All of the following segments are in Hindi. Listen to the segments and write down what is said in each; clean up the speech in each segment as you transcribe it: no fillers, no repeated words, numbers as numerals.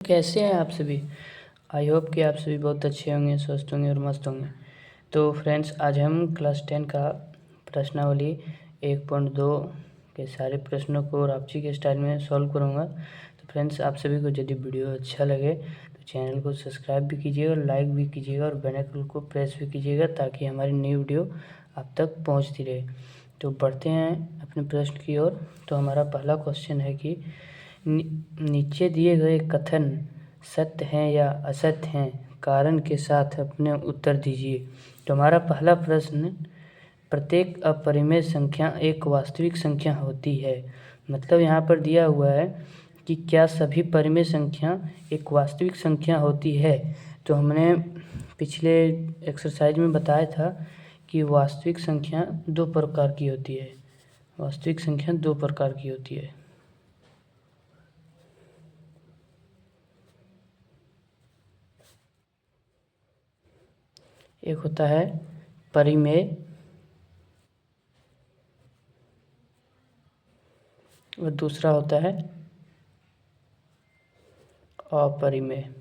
कैसे हैं आप सभी। आई होप कि आप सभी बहुत अच्छे होंगे, स्वस्थ होंगे और मस्त होंगे। तो फ्रेंड्स, आज हम क्लास 10 का प्रश्नावली 1.2 के सारे प्रश्नों को रापची के स्टाइल में सॉल्व करूँगा। तो फ्रेंड्स, आप सभी को यदि वीडियो अच्छा लगे तो चैनल को सब्सक्राइब भी कीजिएगा, लाइक भी कीजिएगा और बेल आइकन को प्रेस भी कीजिएगा ताकि हमारी नई वीडियो आप तक पहुँचती रहे। तो बढ़ते हैं अपने प्रश्न की ओर। तो हमारा पहला क्वेश्चन है कि नीचे दिए गए कथन सत्य हैं या असत्य हैं, कारण के साथ अपने उत्तर दीजिए। तो हमारा पहला प्रश्न, प्रत्येक अपरिमेय संख्या एक वास्तविक संख्या होती है। मतलब यहाँ पर दिया हुआ है कि क्या सभी परिमेय संख्या एक वास्तविक संख्या होती है। तो हमने पिछले एक्सरसाइज में बताया था कि वास्तविक संख्या दो प्रकार की होती है। वास्तविक संख्या दो प्रकार की होती है। एक होता है परिमेय और दूसरा होता है अपरिमेय।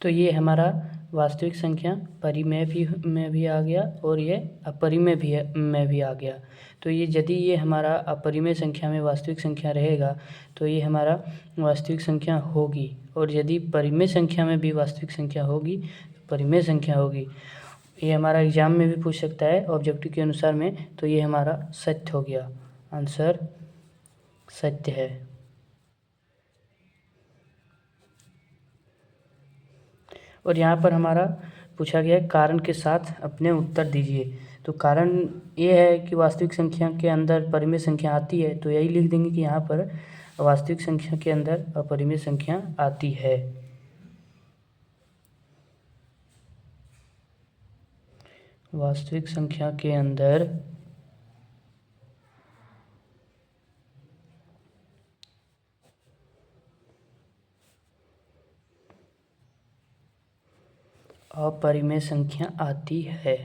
तो ये हमारा वास्तविक संख्या परिमेय में भी आ गया और ये अपरिमेय में भी आ गया। तो ये यदि ये हमारा अपरिमेय संख्या में वास्तविक संख्या रहेगा तो ये हमारा वास्तविक संख्या होगी, और यदि परिमेय संख्या में भी वास्तविक संख्या होगी तो परिमेय संख्या होगी। ये हमारा एग्जाम में भी पूछ सकता है ऑब्जेक्टिव के अनुसार में। तो ये हमारा सत्य हो गया, आंसर सत्य है। और यहाँ पर हमारा पूछा गया कारण के साथ अपने उत्तर दीजिए। तो कारण ये है कि वास्तविक संख्या के अंदर परिमेय संख्या आती है, तो यही लिख देंगे कि यहाँ पर वास्तविक संख्या के अंदर अपरिमेय संख्या आती है। वास्तविक संख्या के अंदर अपरिमेय संख्या आती है।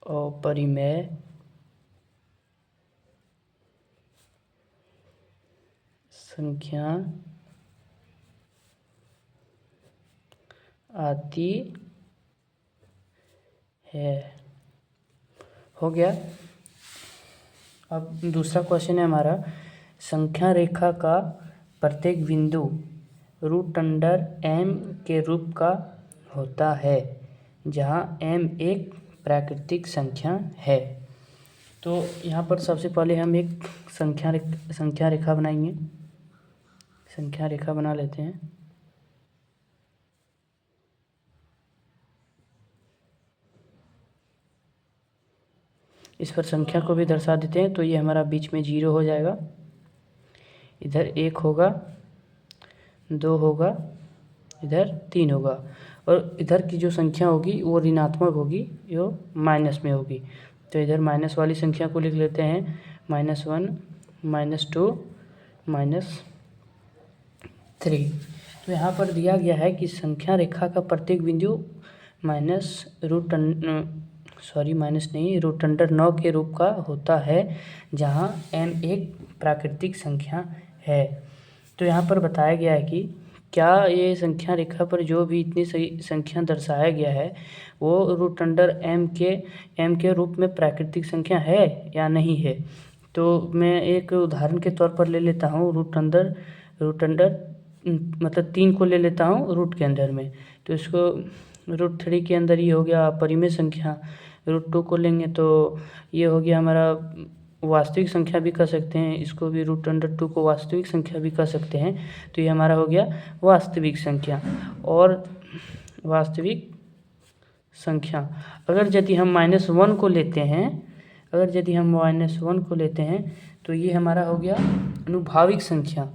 अपरिमेय संख्या आती है। हो गया। अब दूसरा क्वेश्चन है हमारा, संख्या रेखा का प्रत्येक बिंदु √m के रूप का होता है जहाँ m एक प्राकृतिक संख्या है। तो यहाँ पर सबसे पहले हम एक संख्या रेखा बनाएंगे। संख्या रेखा बना लेते हैं। इस पर संख्या को भी दर्शा देते हैं। तो ये हमारा बीच में 0 हो जाएगा, इधर 1 होगा, 2 होगा, इधर 3 होगा, और इधर की जो संख्या होगी वो ऋणात्मक होगी, जो माइनस में होगी। तो इधर माइनस वाली संख्या को लिख लेते हैं, -1, -2, -3। तो यहाँ पर दिया गया है कि संख्या रेखा का प्रत्येक बिंदु √9 के रूप का होता है जहाँ m एक प्राकृतिक संख्या है। तो यहाँ पर बताया गया है कि क्या ये संख्या रेखा पर जो भी इतनी सही संख्या दर्शाया गया है वो √m के रूप में प्राकृतिक संख्या है या नहीं है। तो मैं एक उदाहरण के तौर पर ले लेता हूँ, √अंडर मतलब 3 को ले लेता हूँ रूट के अंदर में। तो इसको √3 के अंदर ये हो गया परिमेय संख्या। √2 को लेंगे तो ये हो गया हमारा वास्तविक संख्या भी कह सकते हैं, इसको भी √2 को वास्तविक संख्या भी कह सकते हैं। तो ये हमारा हो गया वास्तविक संख्या। और वास्तविक संख्या अगर यदि हम -1 को लेते हैं, तो ये हमारा हो गया अनुभाविक संख्या।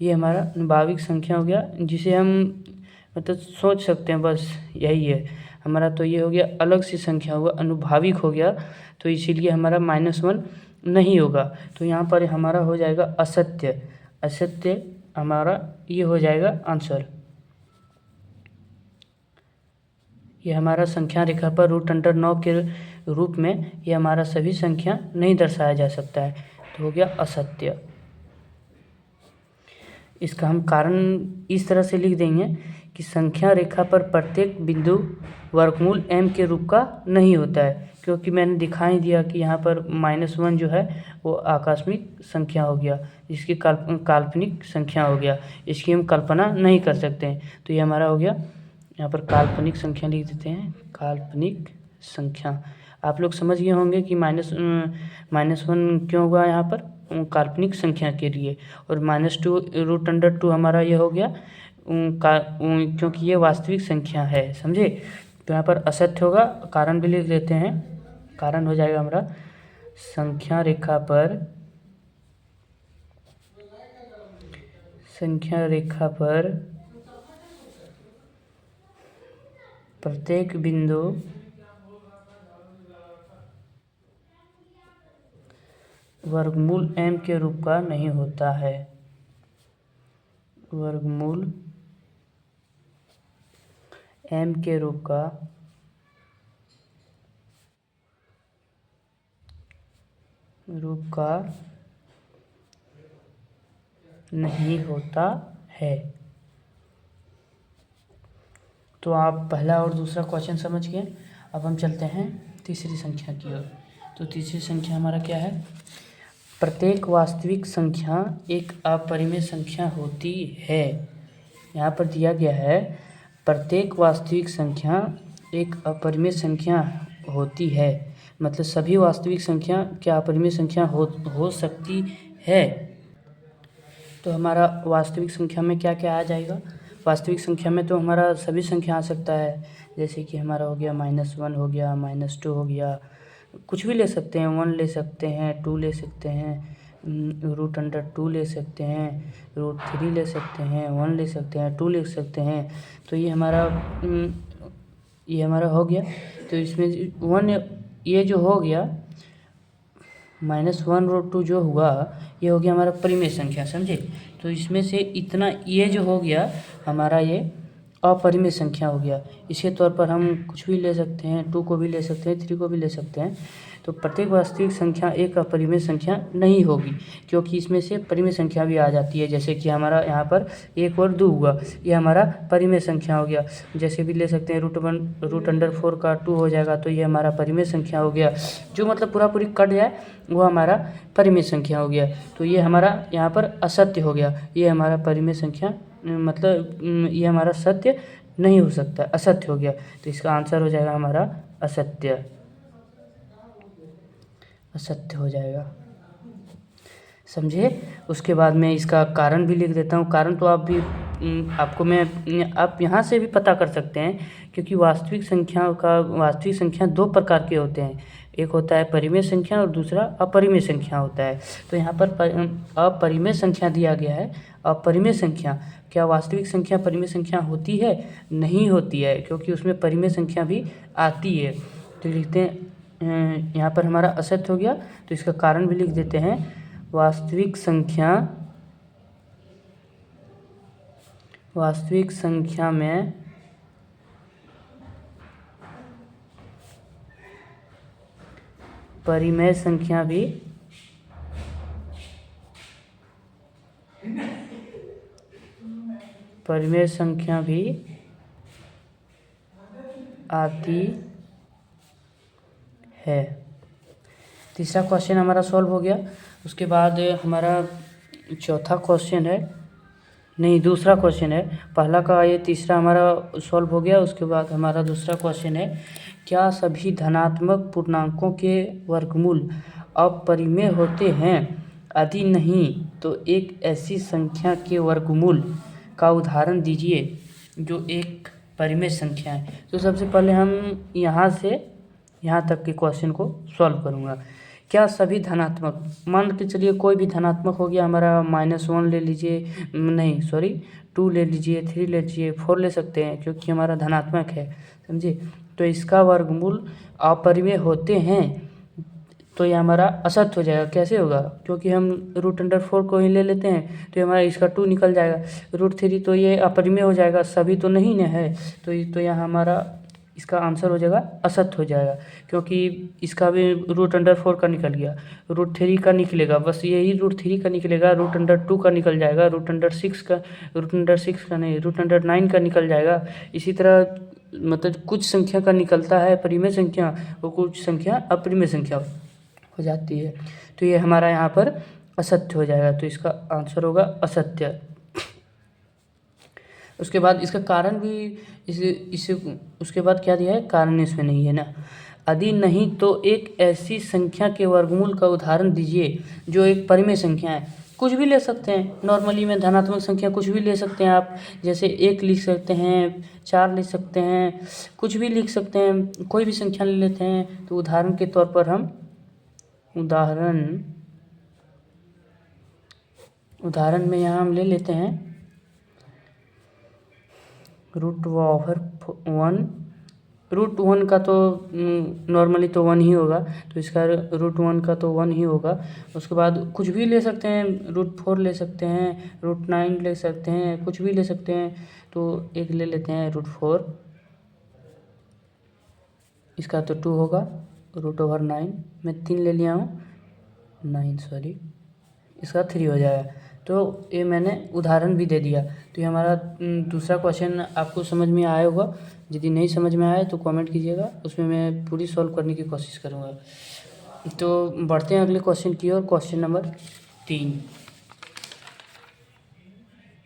ये हमारा अनुभाविक संख्या हो गया, जिसे हम मतलब सोच सकते हैं, बस यही है हमारा। तो ये हो गया अलग सी संख्या हुआ, अनुभाविक हो गया, तो इसीलिए हमारा -1 नहीं होगा। तो यहाँ पर हमारा हो जाएगा असत्य हमारा ये हो जाएगा आंसर। ये हमारा संख्या रेखा पर √9 के रूप में ये हमारा सभी संख्या नहीं दर्शाया जा सकता है, तो हो गया असत्य। इसका हम कारण इस तरह से लिख देंगे कि संख्या रेखा पर प्रत्येक बिंदु वर्गमूल m के रूप का नहीं होता है, क्योंकि मैंने दिखाई दिया कि यहाँ पर -1 जो है वो आकस्मिक संख्या हो गया, इसकी काल्पनिक संख्या हो गया, इसकी हम कल्पना नहीं कर सकते हैं। तो ये हमारा हो गया, यहाँ पर काल्पनिक संख्या लिख देते हैं, काल्पनिक संख्या। आप लोग समझ गए होंगे कि -1 क्यों हुआ यहाँ पर, काल्पनिक संख्या के लिए। और -2√2 हमारा ये हो गया क्योंकि ये वास्तविक संख्या है, समझे। तो यहाँ पर असत्य होगा, कारण भी लिख देते हैं। कारण हो जाएगा हमारा संख्या रेखा पर प्रत्येक बिंदु वर्गमूल m के रूप का नहीं होता है, वर्गमूल m के रूप का नहीं होता है। तो आप पहला और दूसरा क्वेश्चन समझ गए। अब हम चलते हैं तीसरी संख्या की ओर। तो तीसरी संख्या हमारा क्या है, प्रत्येक वास्तविक संख्या एक अपरिमेय संख्या होती है। यहाँ पर दिया गया है प्रत्येक वास्तविक संख्या एक अपरिमेय संख्या होती है, मतलब सभी वास्तविक संख्या क्या अपरिमेय संख्या हो सकती है। तो हमारा वास्तविक संख्या में क्या क्या आ जाएगा, वास्तविक संख्या में तो हमारा सभी संख्या आ सकता है, जैसे कि हमारा हो गया -1 हो गया, -2 हो गया, कुछ भी ले सकते हैं, 1 ले सकते हैं, 2 ले सकते हैं, √2 ले सकते हैं, √3 ले सकते हैं, 1 ले सकते हैं, 2 ले सकते हैं। तो ये हमारा हो गया। तो इसमें 1 ये जो हो गया -1√2 जो हुआ ये हो गया हमारा परिमेय संख्या, समझे। तो इसमें से इतना ये जो हो गया हमारा ये अपरिमेय संख्या हो गया। इसके तौर पर हम कुछ भी ले सकते हैं, 2 को भी ले सकते हैं, 3 को भी ले सकते हैं। तो प्रत्येक वास्तविक संख्या एक अपरिमेय संख्या नहीं होगी, क्योंकि इसमें से परिमेय संख्या भी आ जाती है, जैसे कि हमारा यहाँ पर 1 और 2 हुआ, ये हमारा परिमेय संख्या हो गया। जैसे भी ले सकते हैं √4 का 2 हो जाएगा, तो ये हमारा परिमेय संख्या हो गया। जो मतलब पूरी कट जाए वो हमारा परिमेय संख्या हो गया। तो ये हमारा यहाँ पर असत्य हो गया, ये हमारा परिमेय संख्या मतलब ये हमारा सत्य नहीं हो सकता, असत्य हो गया। तो इसका आंसर हो जाएगा हमारा असत्य, असत्य हो जाएगा, समझे। उसके बाद मैं इसका कारण भी लिख देता हूँ। कारण तो आप यहाँ से भी पता कर सकते हैं, क्योंकि वास्तविक संख्या 2 प्रकार के होते हैं, एक होता है परिमेय संख्या और दूसरा अपरिमेय संख्या होता है। तो यहाँ पर अपरिमेय संख्या दिया गया है। अपरिमेय संख्या, क्या वास्तविक संख्या परिमेय संख्या होती है? नहीं होती है, क्योंकि उसमें परिमेय संख्या भी आती है। तो लिखते हैं यहाँ पर हमारा असत्य हो गया। तो इसका कारण भी लिख देते हैं, वास्तविक संख्या में परिमेय संख्या भी आती है। तीसरा क्वेश्चन हमारा सॉल्व हो गया। उसके बाद हमारा चौथा क्वेश्चन है, नहीं दूसरा क्वेश्चन है, पहला का ये तीसरा हमारा सॉल्व हो गया। उसके बाद हमारा दूसरा क्वेश्चन है, क्या सभी धनात्मक पूर्णांकों के वर्गमूल अपरिमेय होते हैं? यदि नहीं तो एक ऐसी संख्या के वर्गमूल का उदाहरण दीजिए जो एक परिमेय संख्या है। तो सबसे पहले हम यहाँ से यहाँ तक के क्वेश्चन को सॉल्व करूँगा। क्या सभी धनात्मक, मान के चलिए कोई भी धनात्मक हो गया हमारा, -1 ले लीजिए, नहीं सॉरी 2 ले लीजिए, 3 ले लीजिए, 4 ले सकते हैं, क्योंकि हमारा धनात्मक है, समझे। तो इसका वर्गमूल अपरिमेय होते हैं, तो ये हमारा असत्य हो जाएगा। कैसे होगा? क्योंकि हम √4 को ही ले लेते हैं, तो हमारा इसका 2 निकल जाएगा। √3 तो ये अपरिमेय हो जाएगा, सभी तो नहीं न है, तो यहाँ हमारा इसका आंसर हो जाएगा असत्य हो जाएगा, क्योंकि इसका भी √4 का निकल गया, √3 का निकलेगा, बस यही √3 का निकलेगा, √2 का निकल जाएगा, √6 का नहीं, √9 का निकल जाएगा। इसी तरह मतलब कुछ संख्या का निकलता है परिमेय संख्या, और कुछ संख्या अपरिमेय संख्या हो जाती है। तो ये हमारा यहाँ पर असत्य हो जाएगा, तो इसका आंसर होगा असत्य। उसके बाद इसका कारण भी इसे उसके बाद क्या दिया है, कारण इसमें नहीं है ना। यदि नहीं तो एक ऐसी संख्या के वर्गमूल का उदाहरण दीजिए जो एक परिमेय संख्या है। कुछ भी ले सकते हैं, नॉर्मली में धनात्मक संख्या कुछ भी ले सकते हैं आप, जैसे 1 लिख सकते हैं, 4 लिख सकते हैं, कुछ भी लिख सकते हैं, कोई भी संख्या ले लेते हैं। तो उदाहरण के तौर पर हम उदाहरण में यहाँ हम ले लेते हैं √1 का तो नॉर्मली तो 1 ही होगा, तो इसका √1 का तो 1 ही होगा। उसके बाद कुछ भी ले सकते हैं, √4 ले सकते हैं, √9 ले सकते हैं, कुछ भी ले सकते हैं। तो एक ले लेते हैं √4, इसका तो 2 होगा, √9 मैं 3 ले लिया हूँ, 9 सॉरी, इसका 3 हो जाएगा। तो ये मैंने उदाहरण भी दे दिया। तो ये हमारा दूसरा क्वेश्चन आपको समझ में आया होगा। यदि नहीं समझ में आया तो कमेंट कीजिएगा, उसमें मैं पूरी सॉल्व करने की कोशिश करूँगा। तो बढ़ते हैं अगले क्वेश्चन की ओर, क्वेश्चन नंबर 3।